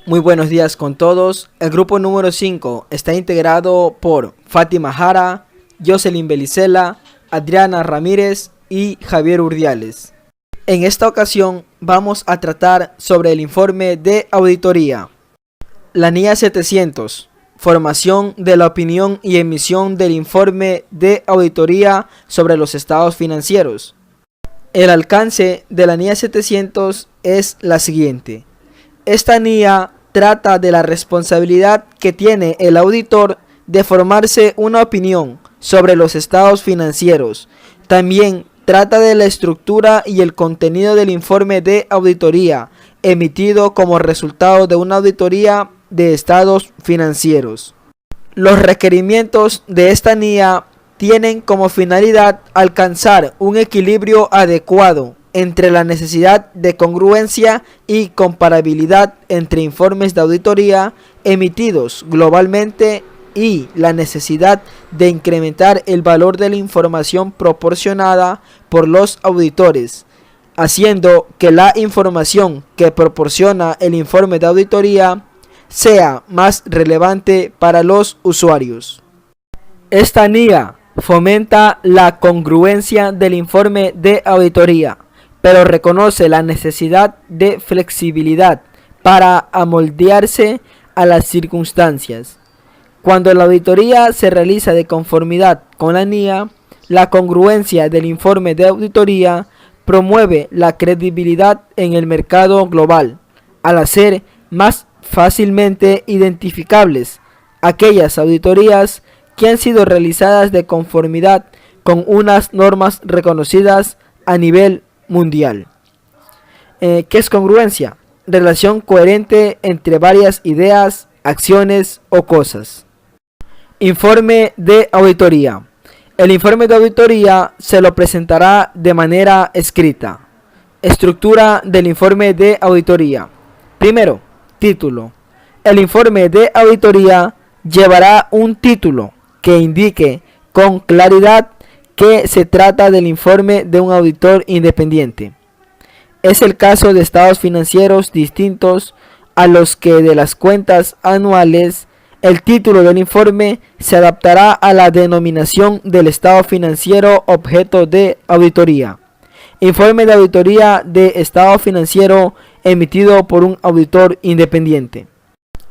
Muy buenos días con todos. El grupo número 5 está integrado por Fátima Jara, Jocelyn Belicela, Adriana Ramírez y Javier Urdiales. En esta ocasión vamos a tratar sobre el informe de auditoría. La NIA 700, formación de la opinión y emisión del informe de auditoría sobre los estados financieros. El alcance de la NIA 700 es la siguiente. Esta NIA trata de la responsabilidad que tiene el auditor de formarse una opinión sobre los estados financieros. También trata de la estructura y el contenido del informe de auditoría emitido como resultado de una auditoría de estados financieros. Los requerimientos de esta NIA tienen como finalidad alcanzar un equilibrio adecuado entre la necesidad de congruencia y comparabilidad entre informes de auditoría emitidos globalmente y la necesidad de incrementar el valor de la información proporcionada por los auditores, haciendo que la información que proporciona el informe de auditoría sea más relevante para los usuarios. Esta NIA fomenta la congruencia del informe de auditoría, pero reconoce la necesidad de flexibilidad para amoldearse a las circunstancias. Cuando la auditoría se realiza de conformidad con la NIA, la congruencia del informe de auditoría promueve la credibilidad en el mercado global, al hacer más fácilmente identificables aquellas auditorías que han sido realizadas de conformidad con unas normas reconocidas a nivel mundial. ¿Qué es congruencia? Relación coherente entre varias ideas, acciones o cosas. Informe de auditoría. El informe de auditoría se lo presentará de manera escrita. Estructura del informe de auditoría. Primero, título. El informe de auditoría llevará un título que indique con claridad que se trata del informe de un auditor independiente. Es el caso de estados financieros distintos a los que de las cuentas anuales. El título del informe se adaptará a la denominación del estado financiero objeto de auditoría. Informe de auditoría de estado financiero emitido por un auditor independiente.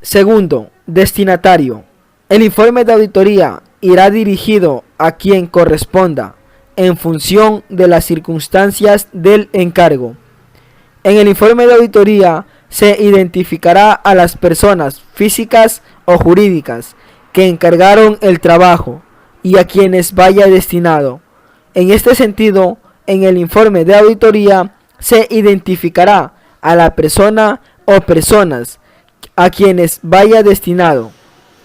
Segundo, destinatario. El informe de auditoría irá dirigido a quien corresponda en función de las circunstancias del encargo. En el informe de auditoría se identificará a las personas físicas o jurídicas que encargaron el trabajo y a quienes vaya destinado. En este sentido, en el informe de auditoría se identificará a la persona o personas a quienes vaya destinado,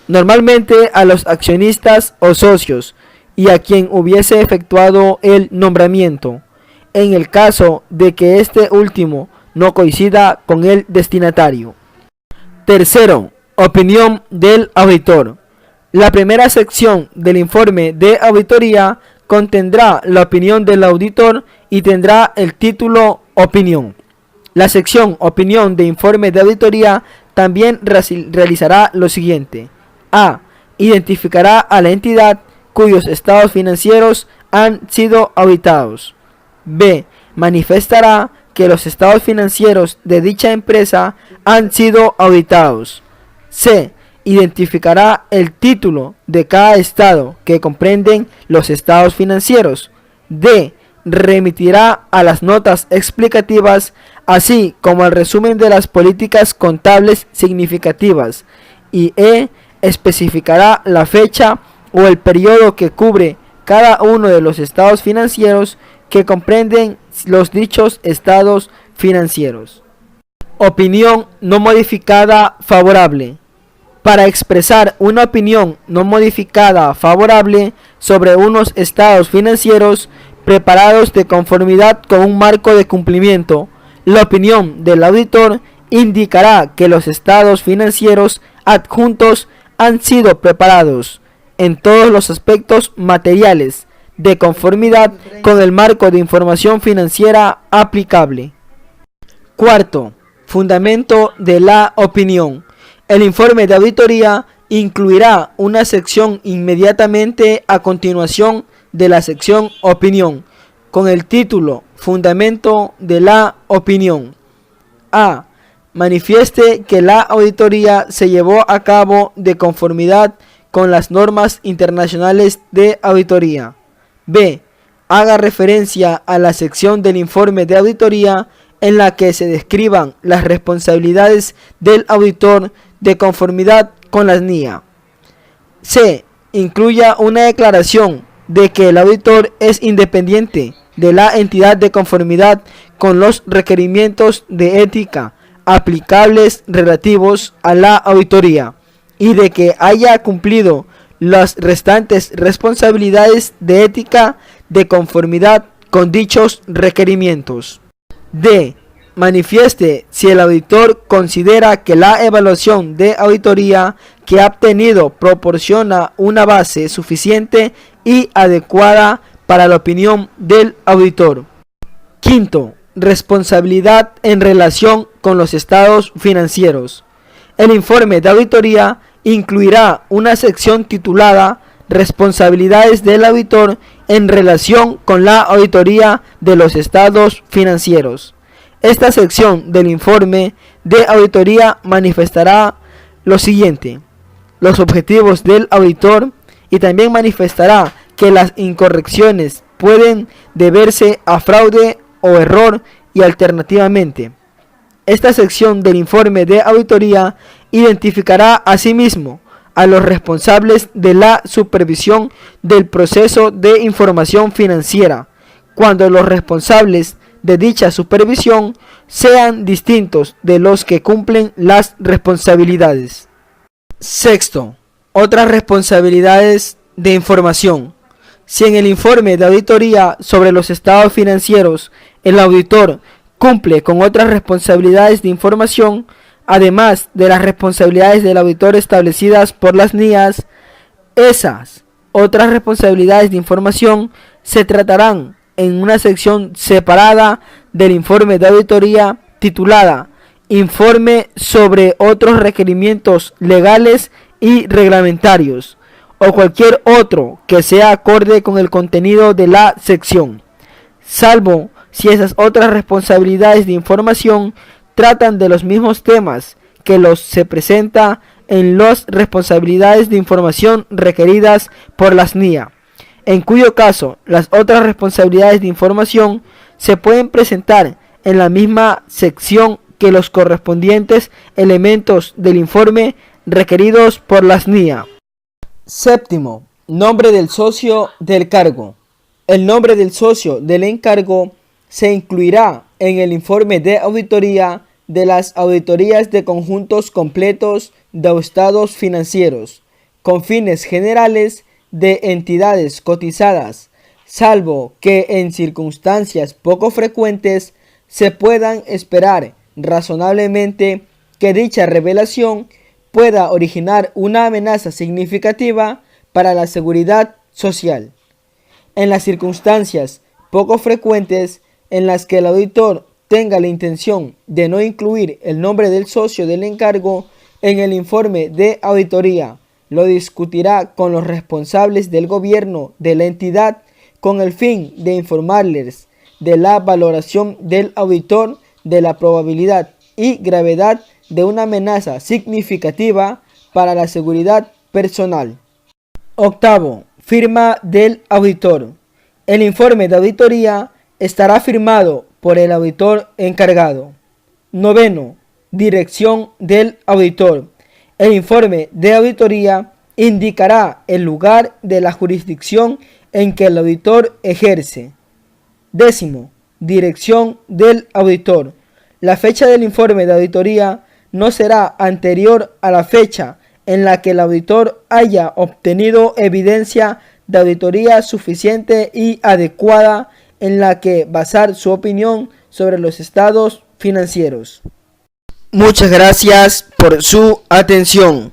normalmente a los accionistas o socios y a quien hubiese efectuado el nombramiento, en el caso de que este último no coincida con el destinatario. Tercero, opinión del auditor. La primera sección del informe de auditoría contendrá la opinión del auditor y tendrá el título Opinión. La sección Opinión de informe de auditoría también realizará lo siguiente. A. Identificará a la entidad cuyos estados financieros han sido auditados. B. Manifestará que los estados financieros de dicha empresa han sido auditados. C. Identificará el título de cada estado que comprenden los estados financieros. D. Remitirá a las notas explicativas, así como al resumen de las políticas contables significativas. Y E. Especificará la fecha o el periodo que cubre cada uno de los estados financieros que comprenden los dichos estados financieros. Opinión no modificada favorable. Para expresar una opinión no modificada favorable sobre unos estados financieros preparados de conformidad con un marco de cumplimiento, la opinión del auditor indicará que los estados financieros adjuntos han sido preparados en todos los aspectos materiales de conformidad con el marco de información financiera aplicable. Cuarto, Fundamento de la opinión. El informe de auditoría incluirá una sección inmediatamente a continuación de la sección opinión, con el título Fundamento de la opinión. A. Manifieste que la auditoría se llevó a cabo de conformidad con las normas internacionales de auditoría. B. Haga referencia a la sección del informe de auditoría en la que se describan las responsabilidades del auditor de conformidad con las NIA. C. Incluya una declaración de que el auditor es independiente de la entidad de conformidad con los requerimientos de ética aplicables relativos a la auditoría y de que haya cumplido las restantes responsabilidades de ética de conformidad con dichos requerimientos. D. Manifieste si el auditor considera que la evaluación de auditoría que ha obtenido proporciona una base suficiente y adecuada para la opinión del auditor. Quinto, responsabilidad en relación con los estados financieros. El informe de auditoría incluirá una sección titulada Responsabilidades del auditor en relación con la auditoría de los estados financieros. Esta sección del informe de auditoría manifestará lo siguiente: los objetivos del auditor, y también manifestará que las incorrecciones pueden deberse a fraude o error, y alternativamente. Esta sección del informe de auditoría identificará asimismo a los responsables de la supervisión del proceso de información financiera, cuando los responsables de dicha supervisión sean distintos de los que cumplen las responsabilidades. Sexto, otras responsabilidades de información. Si en el informe de auditoría sobre los estados financieros el auditor cumple con otras responsabilidades de información, además de las responsabilidades del auditor establecidas por las NIAs, esas otras responsabilidades de información se tratarán en una sección separada del informe de auditoría titulada Informe sobre otros requerimientos legales y reglamentarios, o cualquier otro que sea acorde con el contenido de la sección, salvo si esas otras responsabilidades de información tratan de los mismos temas que los se presenta en las responsabilidades de información requeridas por las NIA, en cuyo caso las otras responsabilidades de información se pueden presentar en la misma sección que los correspondientes elementos del informe requeridos por las NIA. Séptimo, nombre del socio del cargo. El nombre del socio del encargo se incluirá en el informe de auditoría de las auditorías de conjuntos completos de estados financieros, con fines generales de entidades cotizadas, salvo que en circunstancias poco frecuentes se puedan esperar razonablemente que dicha revelación pueda originar una amenaza significativa para la seguridad social. En las circunstancias poco frecuentes en las que el auditor tenga la intención de no incluir el nombre del socio del encargo en el informe de auditoría, lo discutirá con los responsables del gobierno de la entidad con el fin de informarles de la valoración del auditor de la probabilidad y gravedad de una amenaza significativa para la seguridad personal. Octavo, firma del auditor. El informe de auditoría estará firmado por el auditor encargado. Noveno, dirección del auditor. El informe de auditoría indicará el lugar de la jurisdicción en que el auditor ejerce. Décimo, dirección del auditor. La fecha del informe de auditoría no será anterior a la fecha en la que el auditor haya obtenido evidencia de auditoría suficiente y adecuada en la que basar su opinión sobre los estados financieros. Muchas gracias por su atención.